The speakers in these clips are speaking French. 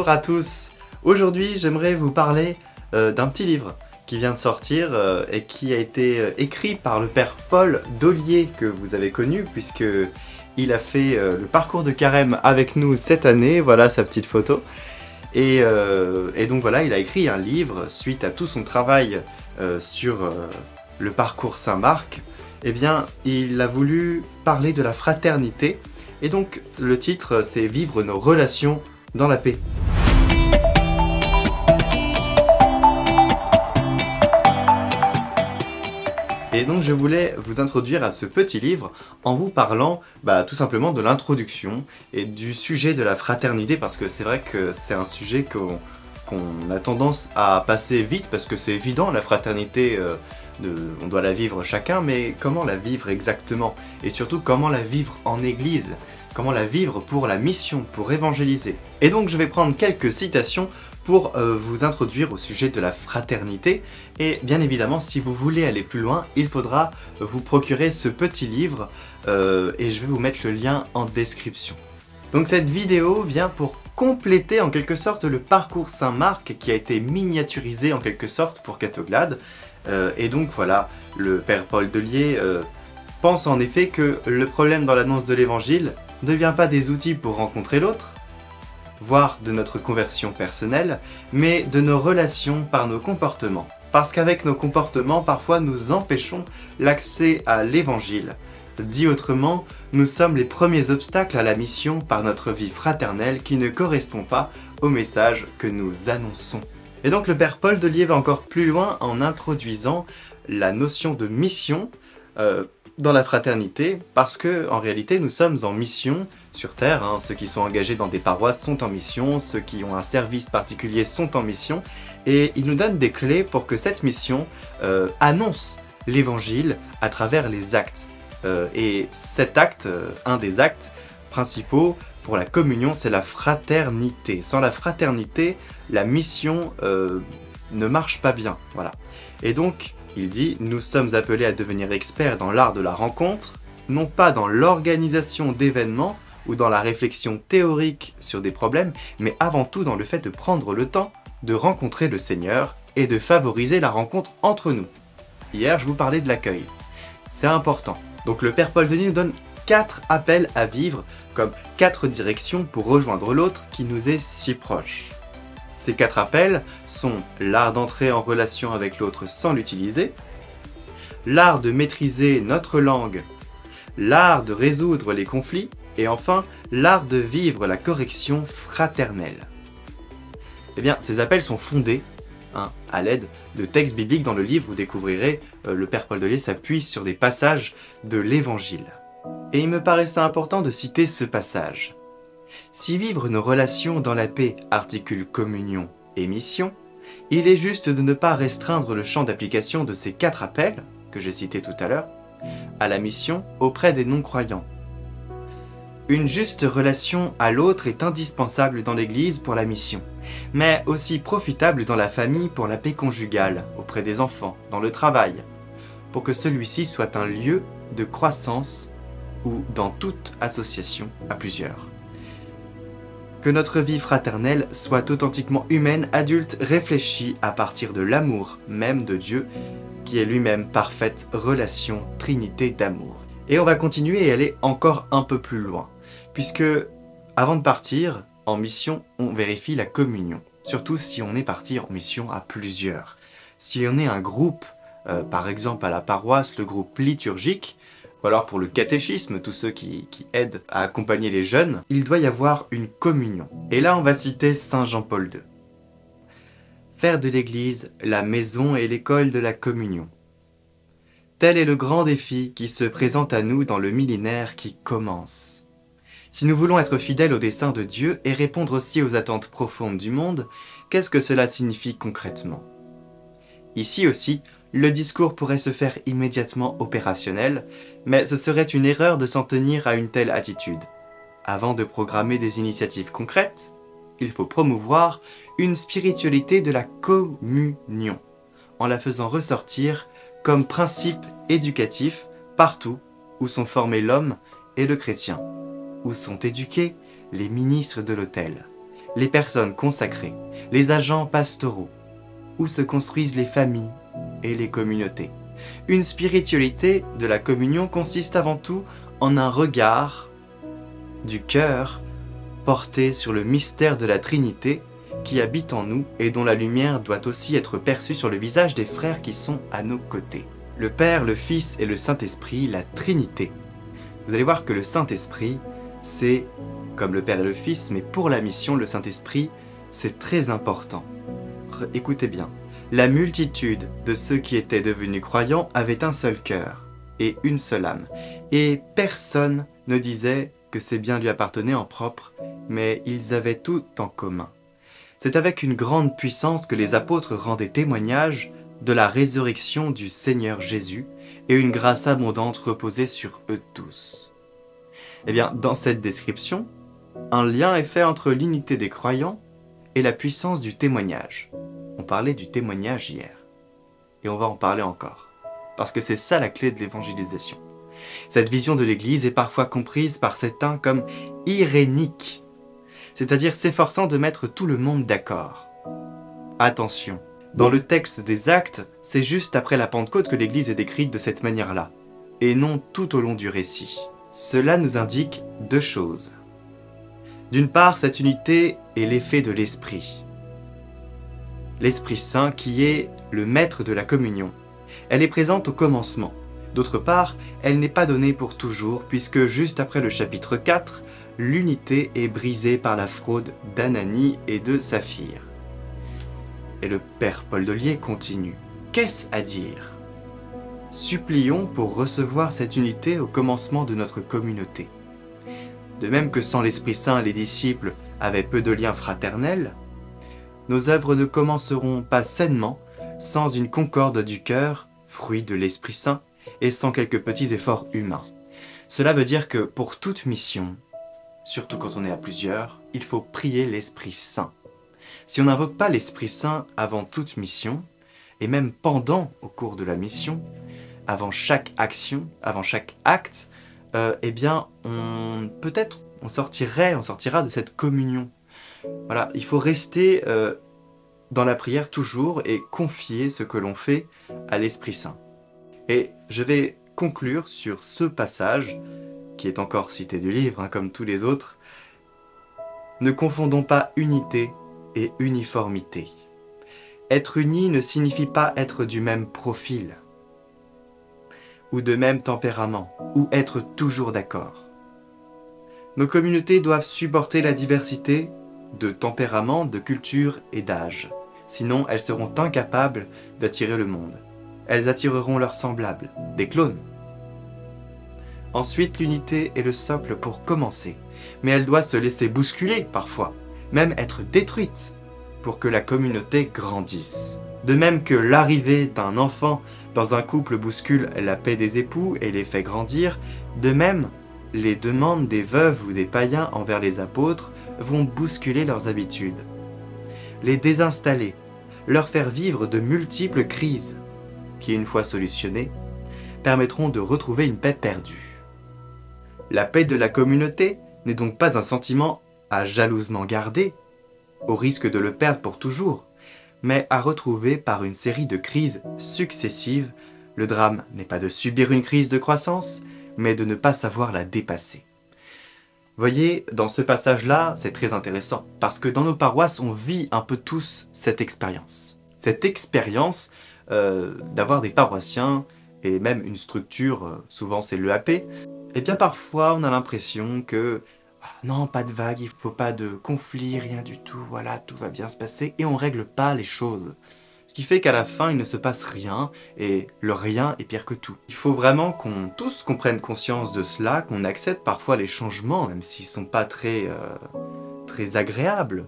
Bonjour à tous. Aujourd'hui, j'aimerais vous parler d'un petit livre qui vient de sortir et qui a été écrit par le père Paul Dollier, que vous avez connu puisque il a fait le parcours de carême avec nous cette année. Voilà sa petite photo. Et donc voilà, il a écrit un livre suite à tout son travail sur le parcours Saint-Marc. Eh bien, il a voulu parler de la fraternité. Et donc, le titre, c'est « Vivre nos relations dans la paix ». Et donc, je voulais vous introduire à ce petit livre en vous parlant tout simplement de l'introduction et du sujet de la fraternité, parce que c'est vrai que c'est un sujet qu'on a tendance à passer vite, parce que c'est évident, la fraternité, on doit la vivre chacun, mais comment la vivre exactement? Et surtout, comment la vivre en église? Comment la vivre pour la mission, pour évangéliser? Et donc je vais prendre quelques citations pour vous introduire au sujet de la fraternité. Et bien évidemment, si vous voulez aller plus loin, il faudra vous procurer ce petit livre et je vais vous mettre le lien en description. Donc cette vidéo vient pour compléter en quelque sorte le parcours Saint-Marc qui a été miniaturisé en quelque sorte pour Catoglade. Et donc voilà, le père Paul Dollier pense en effet que le problème dans l'annonce de l'évangile ne vient pas des outils pour rencontrer l'autre, voire de notre conversion personnelle, mais de nos relations par nos comportements. Parce qu'avec nos comportements, parfois nous empêchons l'accès à l'évangile. Dit autrement, nous sommes les premiers obstacles à la mission par notre vie fraternelle qui ne correspond pas au message que nous annonçons. Et donc le père Paul Dollier va encore plus loin en introduisant la notion de mission dans la fraternité, parce que en réalité nous sommes en mission sur Terre, ceux qui sont engagés dans des paroisses sont en mission, ceux qui ont un service particulier sont en mission, et il nous donne des clés pour que cette mission annonce l'évangile à travers les actes. Et cet acte, un des actes principaux pour la communion, c'est la fraternité. Sans la fraternité, la mission ne marche pas bien. Voilà. Et donc, il dit, nous sommes appelés à devenir experts dans l'art de la rencontre, non pas dans l'organisation d'événements ou dans la réflexion théorique sur des problèmes, mais avant tout dans le fait de prendre le temps de rencontrer le Seigneur et de favoriser la rencontre entre nous. Hier, je vous parlais de l'accueil. C'est important. Donc le père Paul Dollier nous donne 4 appels à vivre, comme 4 directions pour rejoindre l'autre qui nous est si proche. Ces 4 appels sont l'art d'entrer en relation avec l'autre sans l'utiliser, l'art de maîtriser notre langue, l'art de résoudre les conflits, et enfin, l'art de vivre la correction fraternelle. Eh bien, ces appels sont fondés à l'aide de textes bibliques. Dans le livre, vous découvrirez, le père Paul Dollier s'appuie sur des passages de l'Évangile. Et il me paraissait important de citer ce passage. Si vivre nos relations dans la paix articule communion et mission, il est juste de ne pas restreindre le champ d'application de ces 4 appels, que j'ai cités tout à l'heure, à la mission auprès des non-croyants. Une juste relation à l'autre est indispensable dans l'Église pour la mission, mais aussi profitable dans la famille pour la paix conjugale, auprès des enfants, dans le travail, pour que celui-ci soit un lieu de croissance ou dans toute association à plusieurs. Que notre vie fraternelle soit authentiquement humaine, adulte, réfléchie à partir de l'amour même de Dieu, qui est lui-même parfaite relation, trinité d'amour. Et on va continuer et aller encore un peu plus loin, puisque avant de partir en mission, on vérifie la communion, surtout si on est parti en mission à plusieurs. Si on est un groupe, par exemple à la paroisse, le groupe liturgique, ou alors pour le catéchisme, tous ceux qui aident à accompagner les jeunes, il doit y avoir une communion. Et là, on va citer Saint Jean-Paul II. Faire de l'Église la maison et l'école de la communion. Tel est le grand défi qui se présente à nous dans le millénaire qui commence. Si nous voulons être fidèles au dessein de Dieu et répondre aussi aux attentes profondes du monde, qu'est-ce que cela signifie concrètement? Ici aussi, le discours pourrait se faire immédiatement opérationnel, mais ce serait une erreur de s'en tenir à une telle attitude. Avant de programmer des initiatives concrètes, il faut promouvoir une spiritualité de la communion, en la faisant ressortir comme principe éducatif partout où sont formés l'homme et le chrétien, où sont éduqués les ministres de l'autel. les personnes consacrées, les agents pastoraux, où se construisent les familles et les communautés. Une spiritualité de la communion consiste avant tout en un regard du cœur porté sur le mystère de la Trinité qui habite en nous et dont la lumière doit aussi être perçue sur le visage des frères qui sont à nos côtés. Le Père, le Fils et le Saint-Esprit, la Trinité. Vous allez voir que le Saint-Esprit, c'est comme le Père et le Fils, mais pour la mission, le Saint-Esprit, c'est très important. Écoutez bien, la multitude de ceux qui étaient devenus croyants avait un seul cœur et une seule âme, et personne ne disait que ses biens lui appartenaient en propre, mais ils avaient tout en commun. C'est avec une grande puissance que les apôtres rendaient témoignage de la résurrection du Seigneur Jésus, et une grâce abondante reposait sur eux tous. Eh bien, dans cette description, un lien est fait entre l'unité des croyants et la puissance du témoignage. On parlait du témoignage hier, et on va en parler encore, parce que c'est ça la clé de l'évangélisation. Cette vision de l'Église est parfois comprise par certains comme irénique, c'est-à-dire s'efforçant de mettre tout le monde d'accord. Attention, dans le texte des Actes, c'est juste après la Pentecôte que l'Église est décrite de cette manière-là, et non tout au long du récit. Cela nous indique deux choses. D'une part, cette unité est l'effet de l'Esprit. L'Esprit Saint qui est le maître de la communion. Elle est présente au commencement. D'autre part, elle n'est pas donnée pour toujours, puisque juste après le chapitre 4, l'unité est brisée par la fraude d'Ananie et de Saphir. Et le Père Paul Dolier continue. Qu'est-ce à dire? Supplions pour recevoir cette unité au commencement de notre communauté. De même que sans l'Esprit Saint, les disciples avaient peu de liens fraternels, nos œuvres ne commenceront pas sainement sans une concorde du cœur, fruit de l'Esprit Saint, et sans quelques petits efforts humains. Cela veut dire que pour toute mission, surtout quand on est à plusieurs, il faut prier l'Esprit Saint. Si on n'invoque pas l'Esprit Saint avant toute mission, et même pendant au cours de la mission, avant chaque action, avant chaque acte, eh bien, on sortira de cette communion. Voilà, il faut rester dans la prière toujours et confier ce que l'on fait à l'Esprit Saint. Et je vais conclure sur ce passage, qui est encore cité du livre, hein, comme tous les autres. Ne confondons pas unité et uniformité. Être uni ne signifie pas être du même profil, ou de même tempérament, ou être toujours d'accord. Nos communautés doivent supporter la diversité de tempéraments, de culture et d'âge. Sinon, elles seront incapables d'attirer le monde. Elles attireront leurs semblables, des clones. Ensuite, l'unité est le socle pour commencer, mais elle doit se laisser bousculer parfois, même être détruite, pour que la communauté grandisse. De même que l'arrivée d'un enfant dans un couple bouscule la paix des époux et les fait grandir, de même, les demandes des veuves ou des païens envers les apôtres vont bousculer leurs habitudes, les désinstaller, leur faire vivre de multiples crises, qui, une fois solutionnées, permettront de retrouver une paix perdue. La paix de la communauté n'est donc pas un sentiment à jalousement garder, au risque de le perdre pour toujours, mais à retrouver par une série de crises successives. Le drame n'est pas de subir une crise de croissance, mais de ne pas savoir la dépasser. Voyez, dans ce passage-là, c'est très intéressant, parce que dans nos paroisses, on vit un peu tous cette expérience. Cette expérience d'avoir des paroissiens, et même une structure, souvent c'est l'EAP, et bien parfois on a l'impression que non, pas de vague, il ne faut pas de conflit, rien du tout, voilà, tout va bien se passer, et on ne règle pas les choses. Ce qui fait qu'à la fin, il ne se passe rien, et le rien est pire que tout. Il faut vraiment qu'on tous prenne conscience de cela, qu'on accepte parfois les changements, même s'ils ne sont pas très agréables.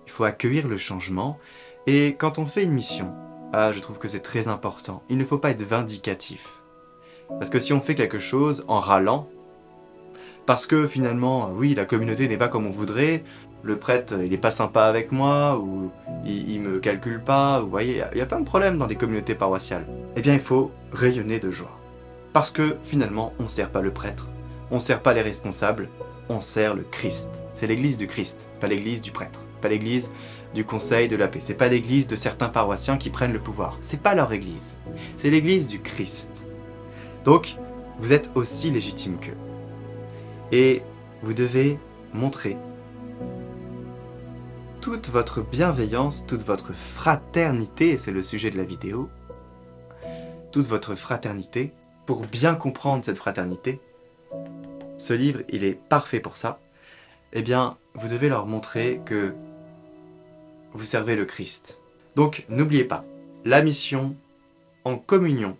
Il faut accueillir le changement, et quand on fait une mission, je trouve que c'est très important, il ne faut pas être vindicatif. Parce que si on fait quelque chose en râlant, parce que finalement, oui, la communauté n'est pas comme on voudrait, le prêtre, il n'est pas sympa avec moi, ou il me calcule pas, vous voyez, il y a plein de problèmes dans les communautés paroissiales. Eh bien, il faut rayonner de joie. Parce que finalement, on ne sert pas le prêtre, on ne sert pas les responsables, on sert le Christ. C'est l'église du Christ, pas l'église du prêtre. pas l'église du Conseil de la paix, c'est pas l'église de certains paroissiens qui prennent le pouvoir, c'est pas leur église, c'est l'église du Christ. Donc, vous êtes aussi légitime qu'eux. Et vous devez montrer toute votre bienveillance, toute votre fraternité, et c'est le sujet de la vidéo, toute votre fraternité, pour bien comprendre cette fraternité. Ce livre, il est parfait pour ça. Eh bien, vous devez leur montrer que vous servez le Christ. Donc, n'oubliez pas, la mission en communion,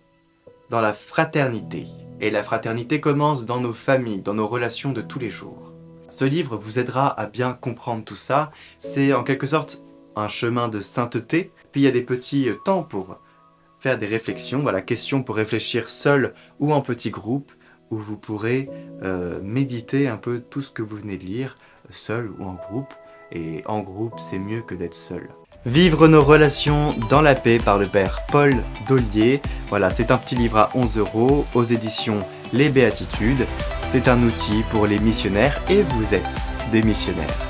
dans la fraternité. Et la fraternité commence dans nos familles, dans nos relations de tous les jours. Ce livre vous aidera à bien comprendre tout ça. C'est en quelque sorte un chemin de sainteté. Puis il y a des petits temps pour faire des réflexions. Voilà, questions pour réfléchir seul ou en petit groupe, où vous pourrez méditer un peu tout ce que vous venez de lire, seul ou en groupe. Et en groupe, c'est mieux que d'être seul. Vivre nos relations dans la paix par le père Paul Dollier. Voilà, c'est un petit livre à 11 € aux éditions Les Béatitudes. C'est un outil pour les missionnaires et vous êtes des missionnaires.